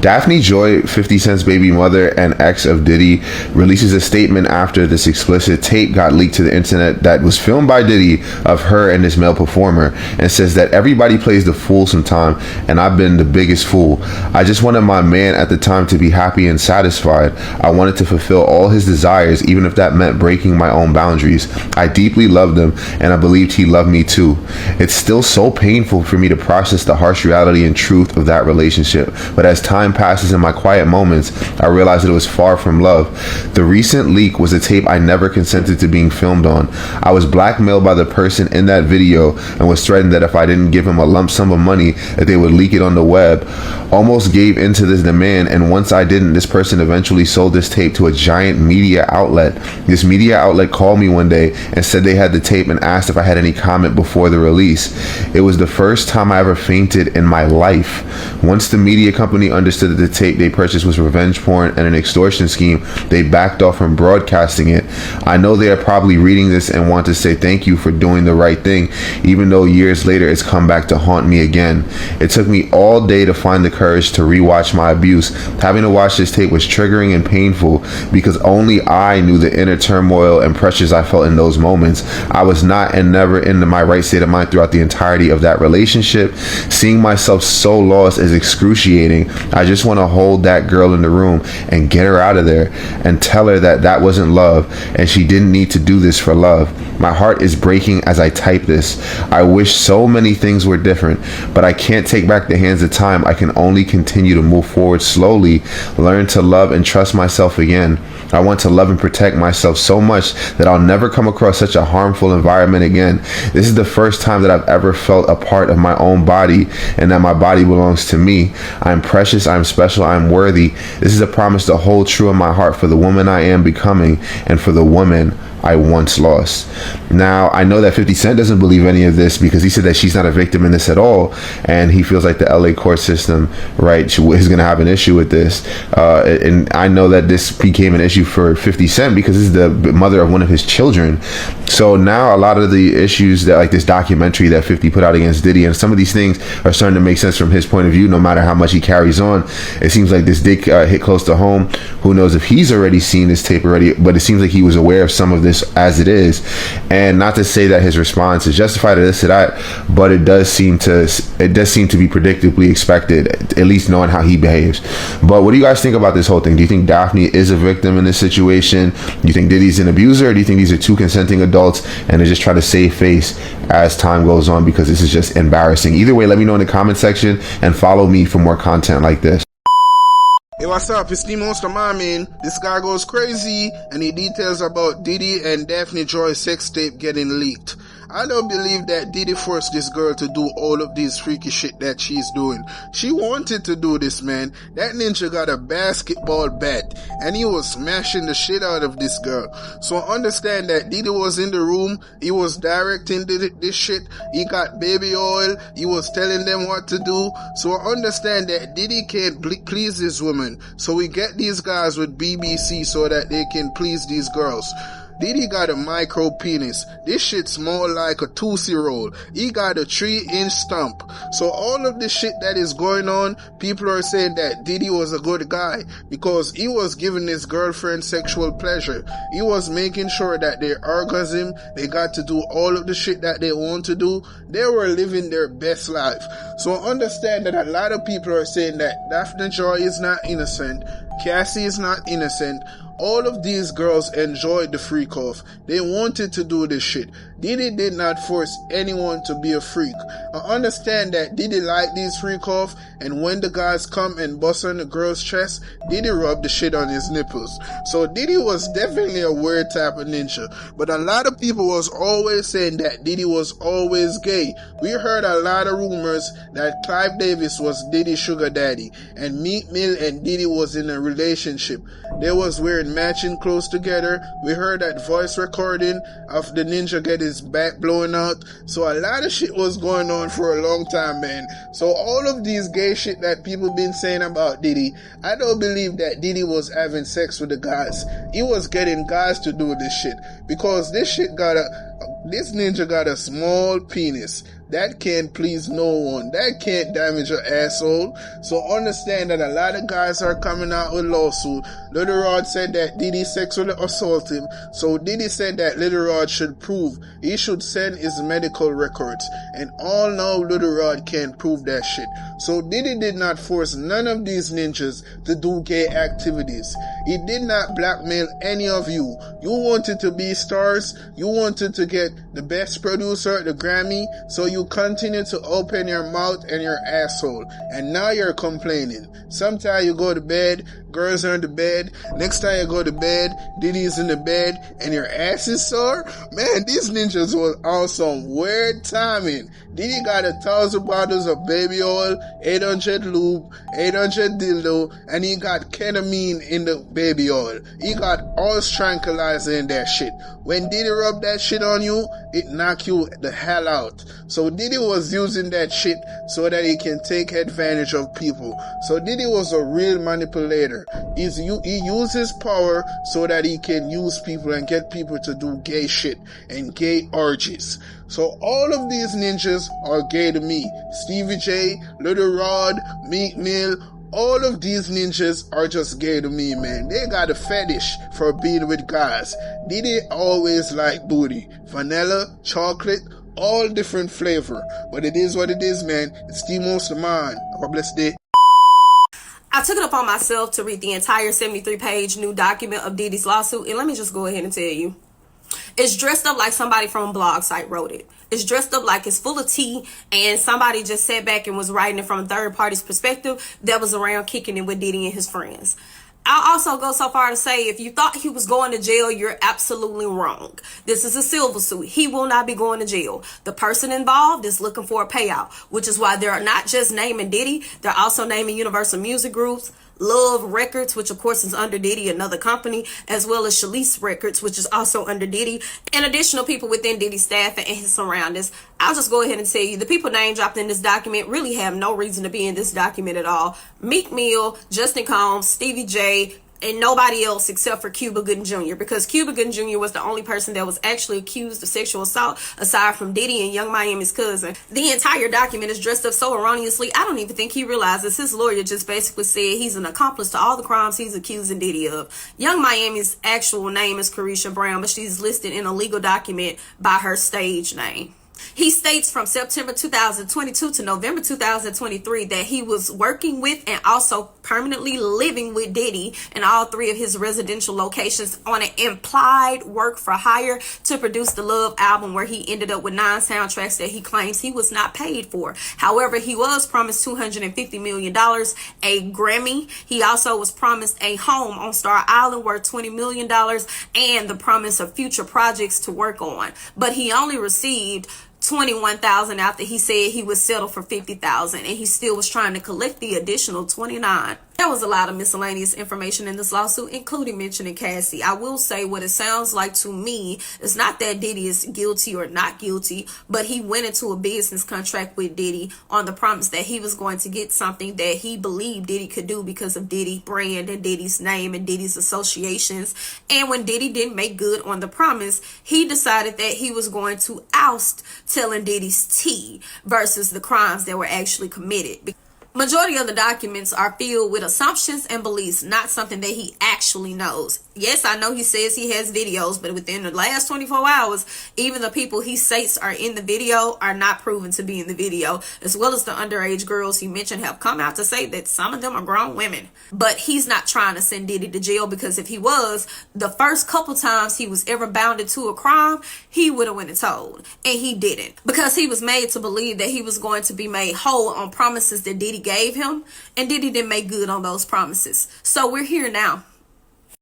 Daphne Joy, 50 Cent's baby mother and ex of Diddy, releases a statement after this explicit tape got leaked to the internet that was filmed by Diddy of her and this male performer, and says that everybody plays the fool sometime, and I've been the biggest fool. I just wanted my man at the time to be happy and satisfied. I wanted to fulfill all his desires, even if that meant breaking my own boundaries. I deeply loved him, and I believed he loved me too. It's still so painful for me to process the harsh reality and truth of that relationship, but as time passes in my quiet moments, I realized that it was far from love. The recent leak was a tape I never consented to being filmed on. I was blackmailed by the person in that video and was threatened that if I didn't give him a lump sum of money, that they would leak it on the web. Almost gave into this demand, and once I didn't, this person eventually sold this tape to a giant media outlet. This media outlet called me one day and said they had the tape and asked if I had any comment before the release. It was the first time I ever fainted in my life. Once the media company understood that the tape they purchased was revenge porn and an extortion scheme, they backed off from broadcasting it. I know they are probably reading this and want to say thank you for doing the right thing, even though years later it's come back to haunt me again. It took me all day to find the courage to rewatch my abuse. Having to watch this tape was triggering and painful because only I knew the inner turmoil and pressures I felt in those moments. I was not and never in my right state of mind throughout the entirety of that relationship. Seeing myself so lost is excruciating. I just want to hold that girl in the room and get her out of there and tell her that that wasn't love and she didn't need to do this for love. My heart is breaking as I type this. I wish so many things were different, but I can't take back the hands of time. I can only continue to move forward slowly, learn to love and trust myself again. I want to love and protect myself so much that I'll never come across such a harmful environment again. This is the first time that I've ever felt a part of my own body and that my body belongs to me. I'm precious, I'm special, I'm worthy. This is a promise to hold true in my heart for the woman I am becoming and for the woman I once lost. Now, I know that 50 Cent doesn't believe any of this because he said that she's not a victim in this at all, and he feels like the LA court system, right, is going to have an issue with this. And I know that this became an issue for 50 Cent because this is the mother of one of his children. So now a lot of the issues that, like this documentary that 50 put out against Diddy, and some of these things are starting to make sense from his point of view, no matter how much he carries on. It seems like this did hit close to home. Who knows if he's already seen this tape already, but it seems like he was aware of some of this as it is. And not to say that his response is justified or this or that, but it does seem to be predictably expected, at least knowing how he behaves. But what do you guys think about this whole thing? Do you think Daphne is a victim in this situation? Do you think Diddy's an abuser, or do you think these are two consenting adults and they're just trying to save face as time goes on because this is just embarrassing? Either way, let me know in the comment section and follow me for more content like this. Hey, what's up? It's the Monster Man, man. This guy goes crazy and he details about Diddy and Daphne Joy's sex tape getting leaked. I don't believe that Diddy forced this girl to do all of this freaky shit that she's doing. She wanted to do this, man. That ninja got a basketball bat and he was smashing the shit out of this girl. So understand that Diddy was in the room. He was directing this shit. He got baby oil. He was telling them what to do. So understand that Diddy can't please this woman. So we get these guys with BBC so that they can please these girls. Diddy got a micro penis. This shit small like a Tootsie Roll. He got a 3-inch stump. So all of this shit that is going on, people are saying that Diddy was a good guy because he was giving his girlfriend sexual pleasure. He was making sure that they orgasm, they got to do all of the shit that they want to do. They were living their best life. So understand that a lot of people are saying that Daphne Joy is not innocent, Cassie is not innocent. All of these girls enjoyed the freak off. They wanted to do this shit. Diddy did not force anyone to be a freak. I understand that Diddy liked these freak off, and when the guys come and bust on the girl's chest, Diddy rubbed the shit on his nipples. So Diddy was definitely a weird type of ninja. But a lot of people was always saying that Diddy was always gay. We heard a lot of rumors that Clive Davis was Diddy's sugar daddy, and Meek Mill and Diddy was in a relationship. They was wearing matching clothes together. We heard that voice recording of the ninja get his back blowing out. So a lot of shit was going on for a long time, man. So all of these gay shit that people been saying about Diddy, I don't believe that Diddy was having sex with the guys. He was getting guys to do this shit because this ninja got a small penis. That can't please no one. That can't damage your asshole. So understand that a lot of guys are coming out with lawsuit. Little Rod said that Diddy sexually assaulted him. So Diddy said that Little Rod should prove. He should send his medical records. And all now Little Rod can't prove that shit. So Diddy did not force none of these ninjas to do gay activities. He did not blackmail any of you. You wanted to be stars. You wanted to get the best producer, the Grammy. So you continue to open your mouth and your asshole. And now you're complaining. Sometimes you go to bed, girls are in the bed. Next time you go to bed, Diddy's in the bed and your ass is sore. Man, these ninjas was on some weird timing. Diddy got 1,000 bottles of baby oil, 800 lube, 800 dildo, and he got ketamine in the baby oil. He got all tranquilizer in that shit. When Diddy rub that shit on you, it knock you the hell out. So Diddy was using that shit so that he can take advantage of people. So Diddy was a real manipulator. He used his power so that he can use people and get people to do gay shit and gay orgies. So all of these ninjas are gay to me. Stevie J, Little Rod, Meek Mill, all of these ninjas are just gay to me, man. They got a fetish for being with guys. Diddy always liked booty. Vanilla, chocolate, all different flavor. But it is what it is, man. It's the most of mine. Have a blessed day. I took it upon myself to read the entire 73-page new document of Diddy's lawsuit, and let me just go ahead and tell you. It's dressed up like somebody from a blog site wrote it. It's dressed up like it's full of tea and somebody just sat back and was writing it from a third party's perspective that was around kicking it with Diddy and his friends. I'll also go so far to say if you thought he was going to jail, you're absolutely wrong. This is a silver suit. He will not be going to jail. The person involved is looking for a payout, which is why they're not just naming Diddy. They're also naming Universal Music Groups, Love Records, which of course is under Diddy, another company, as well as Shalice Records, which is also under Diddy, and additional people within Diddy's staff and his surroundings. I'll just go ahead and tell you, the people name dropped in this document really have no reason to be in this document at all. Meek Mill, Justin Combs, Stevie J, and nobody else except for Cuba Gooding Jr. because Cuba Gooding Jr. was the only person that was actually accused of sexual assault aside from Diddy and Young Miami's cousin. The entire document is dressed up so erroneously, I don't even think he realizes his lawyer just basically said he's an accomplice to all the crimes he's accusing Diddy of. Young Miami's actual name is Carisha Brown, but she's listed in a legal document by her stage name. He states from September 2022 to November 2023 that he was working with and also permanently living with Diddy in all three of his residential locations on an implied work for hire to produce the Love album, where he ended up with 9 soundtracks that he claims he was not paid for. However, he was promised $250 million, a Grammy. He also was promised a home on Star Island worth $20 million and the promise of future projects to work on. But he only received $21,000 after he said he would settle for $50,000, and he still was trying to collect the additional $29,000. There was a lot of miscellaneous information in this lawsuit, including mentioning Cassie. I will say what it sounds like to me is not that Diddy is guilty or not guilty, but he went into a business contract with Diddy on the promise that he was going to get something that he believed Diddy could do because of Diddy brand and Diddy's name and Diddy's associations. And when Diddy didn't make good on the promise, he decided that he was going to oust telling Diddy's tea versus the crimes that were actually committed. Majority of the documents are filled with assumptions and beliefs, not something that he actually knows. Yes, I know he says he has videos, but within the last 24 hours, even the people he states are in the video are not proven to be in the video, as well as the underage girls he mentioned have come out to say that some of them are grown women. But he's not trying to send Diddy to jail, because if he was, the first couple times he was ever bounded to a crime, he would have went and told. And he didn't, because he was made to believe that he was going to be made whole on promises that Diddy gave him, and Diddy didn't make good on those promises. So we're here now.